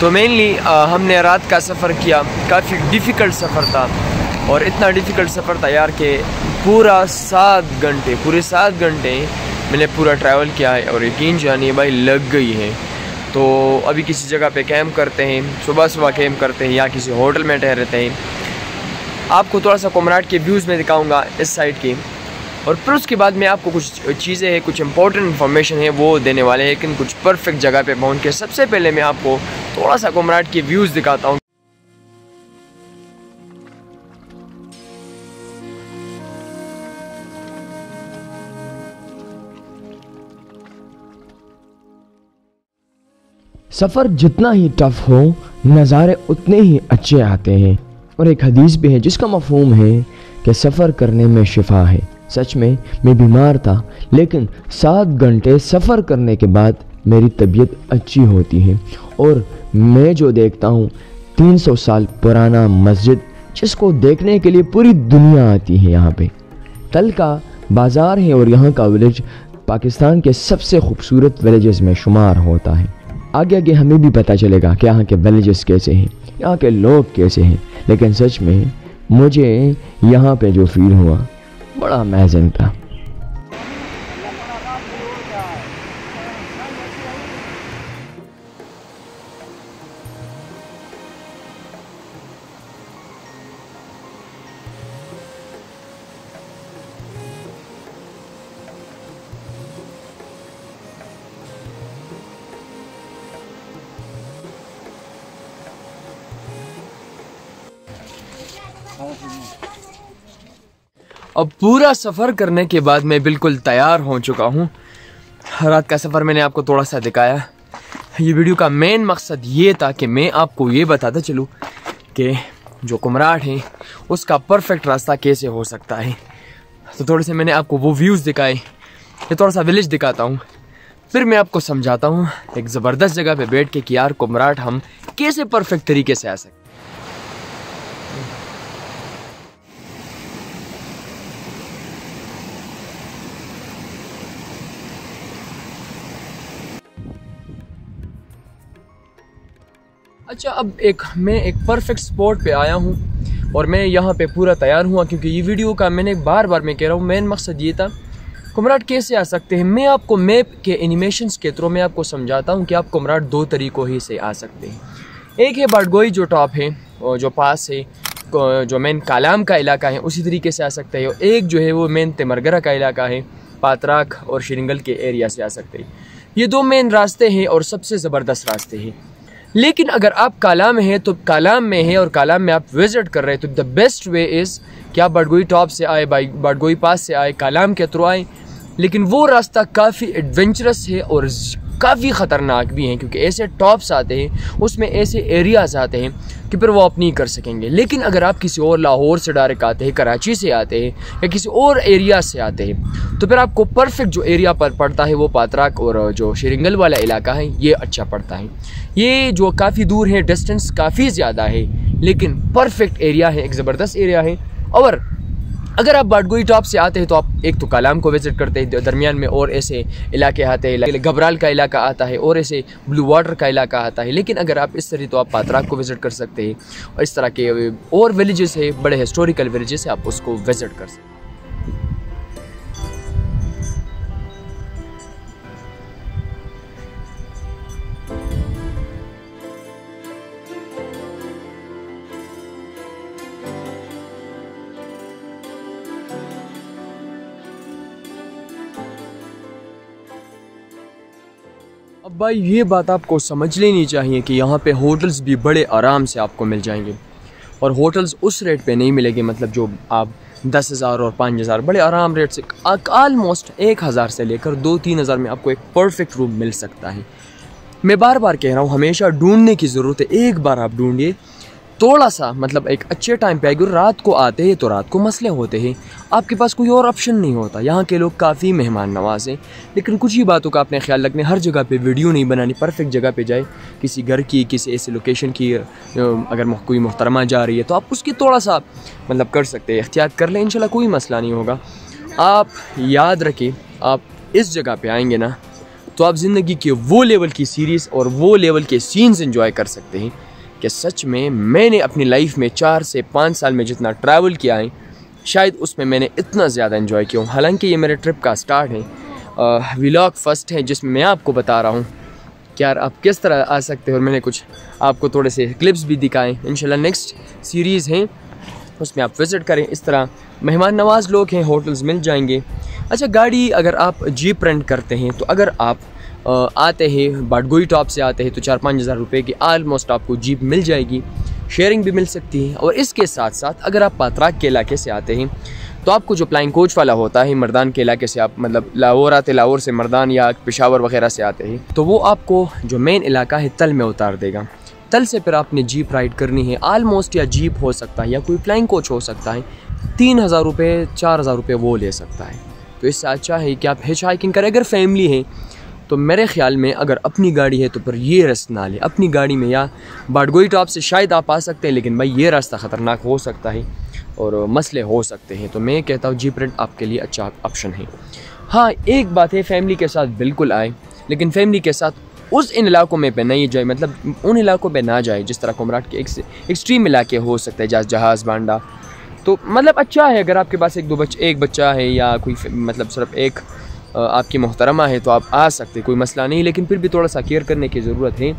तो मेनली हमने रात का सफ़र किया, काफ़ी डिफ़िकल्ट सफ़र था और इतना डिफ़िकल्ट सफ़र था यार कि पूरे 7 घंटे मैंने पूरा ट्रैवल किया है और यकीन जानिए भाई लग गई है। तो अभी किसी जगह पे कैंप करते हैं, सुबह कैंप करते हैं या किसी होटल में ठहरते हैं। आपको थोड़ा सा कुमराट के व्यूज़ में दिखाऊंगा इस साइड की, और फिर उसके बाद में आपको कुछ चीज़ें हैं, कुछ इंपॉर्टेंट इन्फॉर्मेशन है वो देने वाले हैं, लेकिन कुछ परफेक्ट जगह पे पहुंच के सबसे पहले मैं आपको थोड़ा सा कुमराट के व्यूज़ दिखाता हूँ। सफ़र जितना ही टफ हो, नज़ारे उतने ही अच्छे आते हैं। और एक हदीस भी है जिसका मफ़हूम है कि सफ़र करने में शिफा है। सच में मैं बीमार था, लेकिन 7 घंटे सफ़र करने के बाद मेरी तबीयत अच्छी होती है। और मैं जो देखता हूँ 300 साल पुराना मस्जिद, जिसको देखने के लिए पूरी दुनिया आती है। यहाँ पे तल का बाज़ार है और यहाँ का विलेज पाकिस्तान के सबसे खूबसूरत विलेजेस में शुमार होता है। आगे आगे हमें भी पता चलेगा कि यहाँ के विलेजेस कैसे हैं, यहाँ के लोग कैसे हैं। लेकिन सच में मुझे यहाँ पे जो फील हुआ बड़ा अमेजिंग था। अब पूरा सफ़र करने के बाद मैं बिल्कुल तैयार हो चुका हूँ। रात का सफ़र मैंने आपको थोड़ा सा दिखाया। ये वीडियो का मेन मकसद ये था कि मैं आपको ये बताता चलूँ कि जो कुमराट है उसका परफेक्ट रास्ता कैसे हो सकता है। तो थोड़े से मैंने आपको वो व्यूज़ दिखाए, ये थोड़ा सा विलेज दिखाता हूँ, फिर मैं आपको समझाता हूँ एक ज़बरदस्त जगह पे बैठ के कि यार कुमराट हम कैसे परफेक्ट तरीके से आ सकते। अच्छा, अब मैं एक परफेक्ट स्पॉट पे आया हूँ और मैं यहाँ पे पूरा तैयार हुआ, क्योंकि ये वीडियो का मैंने बार बार मैं कह रहा हूँ मेन मकसद ये था कुमराट कैसे आ सकते हैं। मैं आपको मैप के एनिमेशंस के थ्रू मैं आपको समझाता हूँ कि आप कुमराट 2 तरीक़ों ही से आ सकते हैं। एक है बाडगोई जो टॉप है और जो पास है, जो मेन कालाम का इलाका है, उसी तरीके से आ सकते हैं। और एक जो है वो मेन तिमरगरा का इलाका है, पातराक और शिरंगल के एरिया से आ सकते हैं। ये 2 मेन रास्ते हैं और सबसे ज़बरदस्त रास्ते हैं। लेकिन अगर आप कालाम हैं तो कालाम में है और कालाम में आप विज़िट कर रहे हैं तो द बेस्ट वे इज़ कि आप बाडगोई टॉप से आए, बाडगोई पास से आए, कालाम के थ्रू आए। लेकिन वो रास्ता काफ़ी एडवेंचरस है और काफ़ी ख़तरनाक भी हैं, क्योंकि ऐसे टॉप्स आते हैं, उसमें ऐसे एरियाज़ आते हैं कि फिर वो आप नहीं कर सकेंगे। लेकिन अगर आप किसी और लाहौर से डायरेक्ट आते हैं, कराची से आते हैं या किसी और एरिया से आते हैं, तो फिर आपको परफेक्ट जो एरिया पर पड़ता है वो पातराक और जो शिरंगल वाला इलाका है ये अच्छा पड़ता है। ये जो काफ़ी दूर है, डिस्टेंस काफ़ी ज़्यादा है, लेकिन परफेक्ट एरिया है, एक ज़बरदस्त एरिया है। और अगर आप बाडगोई टॉप से आते हैं तो आप एक तो कालाम को विज़िट करते हैं, दरमियान में और ऐसे इलाके आते हैं, घबराल का इलाका आता है और ऐसे ब्लू वाटर का इलाका आता है। लेकिन अगर आप इस तरह तो आप पातराक को विज़िट कर सकते हैं और इस तरह के और विलेजेस है, बड़े हिस्टोरिकल विलेजेस है, आप उसको विज़िट कर सकते हैं। अब भाई ये बात आपको समझ लेनी चाहिए कि यहाँ पे होटल्स भी बड़े आराम से आपको मिल जाएंगे, और होटल्स उस रेट पे नहीं मिलेंगे, मतलब जो आप 10,000 और 5,000 बड़े आराम रेट से ऑलमोस्ट 1,000 से लेकर 2-3 हज़ार में आपको एक परफेक्ट रूम मिल सकता है। मैं बार बार कह रहा हूँ हमेशा ढूंढने की ज़रूरत है। एक बार आप ढूंढिए, थोड़ा सा मतलब एक अच्छे टाइम पे आएगी। रात को आते हैं तो रात को मसले होते हैं, आपके पास कोई और ऑप्शन नहीं होता। यहाँ के लोग काफ़ी मेहमान नवाज हैं, लेकिन कुछ ही बातों का आपने ख्याल रखना। हर जगह पे वीडियो नहीं बनानी, परफेक्ट जगह पे जाए, किसी घर की, किसी ऐसे लोकेशन की, अगर कोई मोहतरमा जा रही है तो आप उसकी थोड़ा सा मतलब कर सकते हैं, एहतियात कर लें, इंशाल्लाह कोई मसला नहीं होगा। आप याद रखें, आप इस जगह पे आएंगे ना तो आप ज़िंदगी के वो लेवल की सीरीज़ और वो लेवल के सीन्स एंजॉय कर सकते हैं कि सच में मैंने अपनी लाइफ में 4 से 5 साल में जितना ट्रैवल किया है शायद उसमें मैंने इतना ज़्यादा एंजॉय किया हूँ। हालांकि ये मेरे ट्रिप का स्टार्ट है, व्लॉग फर्स्ट है जिसमें मैं आपको बता रहा हूँ कि यार आप किस तरह आ सकते हो, और मैंने कुछ आपको थोड़े से क्लिप्स भी दिखाएँ। इंशाल्लाह नेक्स्ट सीरीज़ हैं उसमें आप विज़िट करें। इस तरह मेहमान नवाज़ लोग हैं, होटल्स मिल जाएंगे। अच्छा, गाड़ी अगर आप जीप रेंट करते हैं तो अगर आप आते हैं बाडगोई टॉप से आते हैं तो 4-5 हज़ार रुपये की आलमोस्ट आपको जीप मिल जाएगी, शेयरिंग भी मिल सकती है। और इसके साथ साथ अगर आप पात्राक के इलाके से आते हैं तो आपको जो फ्लाइंग कोच वाला होता है, मर्दान के इलाके से आप मतलब लाहौर आते, लाहौर से मर्दान या पेशावर वगैरह से आते हैं, तो वो आपको जो मेन इलाका है तल में उतार देगा। तल से फिर आपने जीप राइड करनी है आलमोस्ट, या जीप हो सकता है या कोई फ्लाइंग कोच हो सकता है, 3,000 रुपये 4,000 रुपये वो ले सकता है। तो इससे अच्छा है कि आप हिच हाइकिंग करें। अगर फैमिली है तो मेरे ख़्याल में अगर अपनी गाड़ी है तो फिर ये रास्ता ना ले। अपनी गाड़ी में या बाडगोई टॉप से शायद आप आ सकते हैं, लेकिन भाई ये रास्ता ख़तरनाक हो सकता है और मसले हो सकते हैं। तो मैं कहता हूँ जीप रेंट आपके लिए अच्छा ऑप्शन है। हाँ, एक बात है, फैमिली के साथ बिल्कुल आए, लेकिन फैमिली के साथ उस इन इलाकों में पे नहीं जाए, मतलब उन इलाकों पे ना जाए जिस तरह कुमराट के एक्सट्रीम इलाके हो सकते हैं, जैसे जहाज़ बांडा। तो मतलब अच्छा है अगर आपके पास एक बच्चा है या कोई मतलब सिर्फ एक आपकी मोहतरमा है तो आप आ सकते, कोई मसला नहीं, लेकिन फिर भी थोड़ा सा केयर करने की ज़रूरत है।